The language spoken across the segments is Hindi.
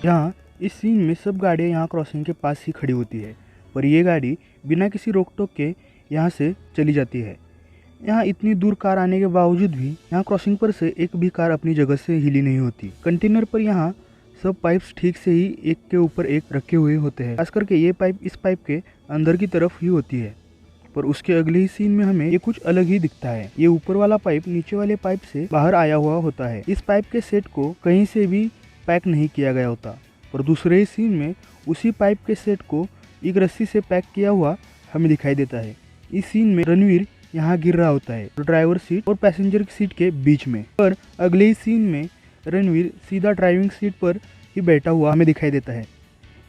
यहाँ इस सीन में सब गाड़ियाँ यहाँ क्रॉसिंग के पास ही खड़ी होती है, पर ये गाड़ी बिना किसी रोक टोक के यहाँ से चली जाती है। यहाँ इतनी दूर कार आने के बावजूद भी यहाँ क्रॉसिंग पर से एक भी कार अपनी जगह से हिली नहीं होती। कंटेनर पर यहाँ सब पाइप्स ठीक से ही एक के ऊपर एक रखे हुए होते हैं। खास करके ये पाइप इस पाइप के अंदर की तरफ ही होती है, पर उसके अगले ही सीन में हमें ये कुछ अलग ही दिखता है। ये ऊपर वाला पाइप नीचे वाले पाइप से बाहर आया हुआ होता है। इस पाइप के सेट को कहीं से भी पैक नहीं किया गया होता, पर दूसरे ही सीन में उसी पाइप के सेट को एक रस्सी से पैक किया हुआ हमें दिखाई देता है। इस सीन में रणवीर यहाँ गिर रहा होता है ड्राइवर सीट और पैसेंजर की सीट के बीच में, पर अगले ही सीन में रणवीर सीधा ड्राइविंग सीट पर ही बैठा हुआ हमें दिखाई देता है।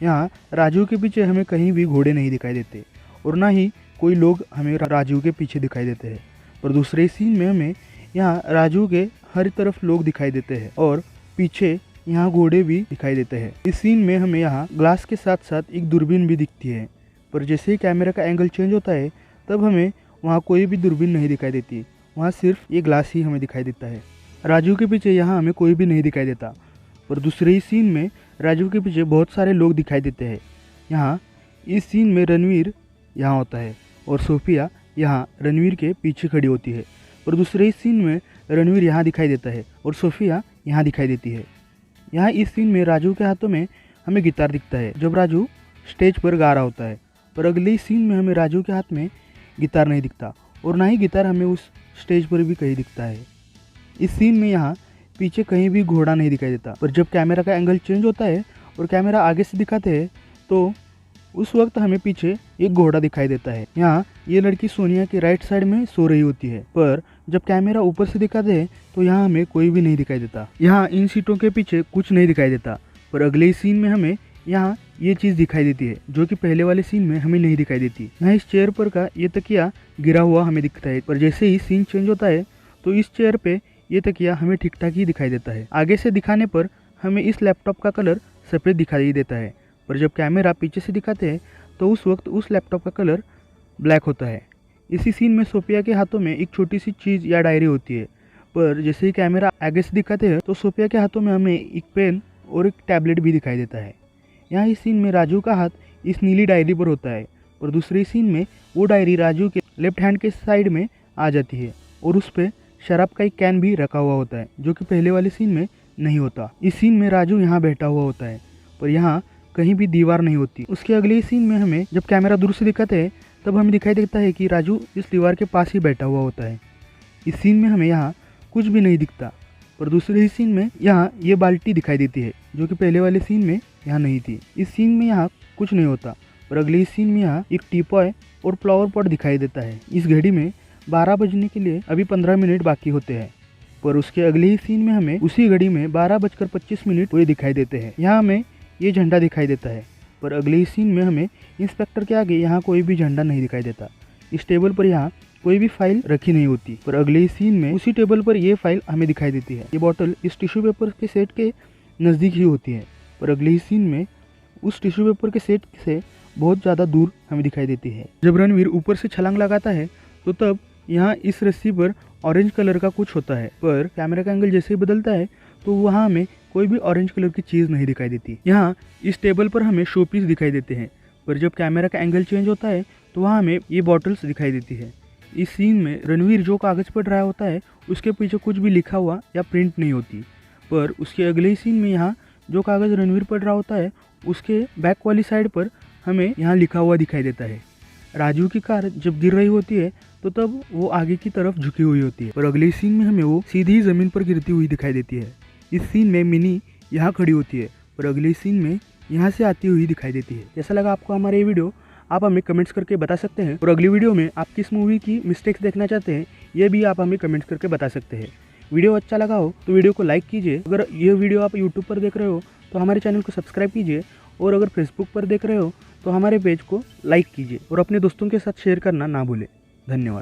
यहाँ राजू के पीछे हमें कहीं भी घोड़े नहीं दिखाई देते और ना ही कोई लोग हमें राजू के पीछे दिखाई देते हैं, पर दूसरे सीन में हमें यहाँ राजू के हर तरफ लोग दिखाई देते हैं और पीछे यहाँ घोड़े भी दिखाई देते हैं। इस सीन में हमें यहाँ ग्लास के साथ साथ एक दूरबीन भी दिखती है, पर जैसे ही कैमरा का एंगल चेंज होता है तब हमें वहाँ कोई भी दूरबीन नहीं दिखाई देती। वहाँ सिर्फ ये ग्लास ही हमें दिखाई देता है। राजू के पीछे यहाँ हमें कोई भी नहीं दिखाई देता, पर दूसरे ही सीन में राजू के पीछे बहुत सारे लोग दिखाई देते हैं। यहाँ इस सीन में रणवीर यहाँ होता है और सोफिया यहाँ रणवीर के पीछे खड़ी होती है, और दूसरे ही सीन में रणवीर यहाँ दिखाई देता है और सोफिया यहाँ दिखाई देती है। यहाँ इस सीन में राजू के हाथों में हमें गिटार दिखता है जब राजू स्टेज पर गा रहा होता है, पर अगले ही सीन में हमें राजू के हाथ में गिटार नहीं दिखता और ना ही गिटार हमें उस स्टेज पर भी कहीं दिखता है। इस सीन में यहाँ पीछे कहीं भी घोड़ा नहीं दिखाई देता, पर जब कैमरा का एंगल चेंज होता है और कैमरा आगे से दिखाते हैं तो उस वक्त हमें पीछे एक घोड़ा दिखाई देता है। यहाँ ये लड़की सोनिया के राइट साइड में सो रही होती है, पर जब कैमरा ऊपर से दिखाते हैं तो यहाँ हमें कोई भी नहीं दिखाई देता। यहाँ इन सीटों के पीछे कुछ नहीं दिखाई देता, पर अगले सीन में हमें यहाँ ये चीज़ दिखाई देती है जो कि पहले वाले सीन में हमें नहीं दिखाई देती। यहाँ इस चेयर पर का ये तकिया गिरा हुआ हमें दिखता है, पर जैसे ही सीन चेंज होता है तो इस चेयर पे ये तकिया हमें ठीक ठाक ही दिखाई देता है। आगे से दिखाने पर हमें इस लैपटॉप का कलर सफ़ेद दिखाई देता है, पर जब कैमरा पीछे से दिखाते हैं तो उस वक्त उस लैपटॉप का कलर ब्लैक होता है। इसी सीन में सोफिया के हाथों में एक छोटी सी चीज़ या डायरी होती है, पर जैसे ही कैमरा आगे से दिखाते हैं तो सोफिया के हाथों में हमें एक पेन और एक टैबलेट भी दिखाई देता है। यहाँ इस सीन में राजू का हाथ इस नीली डायरी पर होता है, और दूसरे सीन में वो डायरी राजू के लेफ्ट हैंड के साइड में आ जाती है और उस पर शराब का एक कैन भी रखा हुआ होता है जो कि पहले वाले सीन में नहीं होता। इस सीन में राजू यहाँ बैठा हुआ होता है, पर यहाँ कहीं भी दीवार नहीं होती। उसके अगले सीन में हमें जब कैमरा दूर से दिखाते हैं तब हमें दिखाई देता है कि राजू इस दीवार के पास ही बैठा हुआ होता है। इस सीन में हमें यहाँ कुछ भी नहीं दिखता, पर दूसरे ही सीन में यहाँ ये बाल्टी दिखाई देती है जो कि पहले वाले सीन में यहाँ नहीं थी। इस सीन में यहाँ कुछ नहीं होता, पर अगले ही सीन में यहाँ एक टीपॉय और फ्लावर पॉट दिखाई देता है। इस घड़ी में 12 बजने के लिए अभी 15 मिनट बाकी होते हैं, पर उसके अगले ही सीन में हमें उसी घड़ी में 12:25 हुए दिखाई देते हैं। यहाँ हमें ये झंडा दिखाई देता है, पर अगले ही सीन में हमें इंस्पेक्टर के आगे यहाँ कोई भी झंडा नहीं दिखाई देता। इस टेबल पर यहाँ कोई भी फाइल रखी नहीं होती, पर अगले ही सीन में उसी टेबल पर ये फाइल हमें दिखाई देती है। ये बॉटल इस टिश्यू पेपर के सेट के नज़दीक ही होती है, पर अगले ही सीन में उस टिश्यू पेपर के सेट से बहुत ज़्यादा दूर हमें दिखाई देती है। जब रणवीर ऊपर से छलांग लगाता है तो तब यहाँ इस रस्सी पर ऑरेंज कलर का कुछ होता है, पर कैमरा का एंगल जैसे ही बदलता है तो वहाँ हमें कोई भी ऑरेंज कलर की चीज़ नहीं दिखाई देती। यहाँ इस टेबल पर हमें शो पीस दिखाई देते हैं, पर जब कैमरा का एंगल चेंज होता है तो वहाँ हमें ये बॉटल्स दिखाई देती है। इस सीन में रणवीर जो कागज़ पढ़ रहा होता है उसके पीछे कुछ भी लिखा हुआ या प्रिंट नहीं होती, पर उसके अगले ही सीन में यहाँ जो कागज़ रणवीर पढ़ रहा होता है उसके बैक वाली साइड पर हमें यहाँ लिखा हुआ दिखाई देता है। राजू की कार जब गिर रही होती है तो तब वो आगे की तरफ झुकी हुई होती है, और अगले सीन में हमें वो सीधी ज़मीन पर गिरती हुई दिखाई देती है। इस सीन में मिनी यहाँ खड़ी होती है, और अगले सीन में यहाँ से आती हुई दिखाई देती है। कैसा लगा आपको हमारा ये वीडियो आप हमें कमेंट्स करके बता सकते हैं, और अगली वीडियो में आप किस मूवी की मिस्टेक्स देखना चाहते हैं ये भी आप हमें कमेंट्स करके बता सकते हैं। वीडियो अच्छा लगा हो तो वीडियो को लाइक कीजिए। अगर ये वीडियो आप यूट्यूब पर देख रहे हो तो हमारे चैनल को सब्सक्राइब कीजिए, और अगर फेसबुक पर देख रहे हो तो हमारे पेज को लाइक कीजिए और अपने दोस्तों के साथ शेयर करना ना भूलें। धन्यवाद।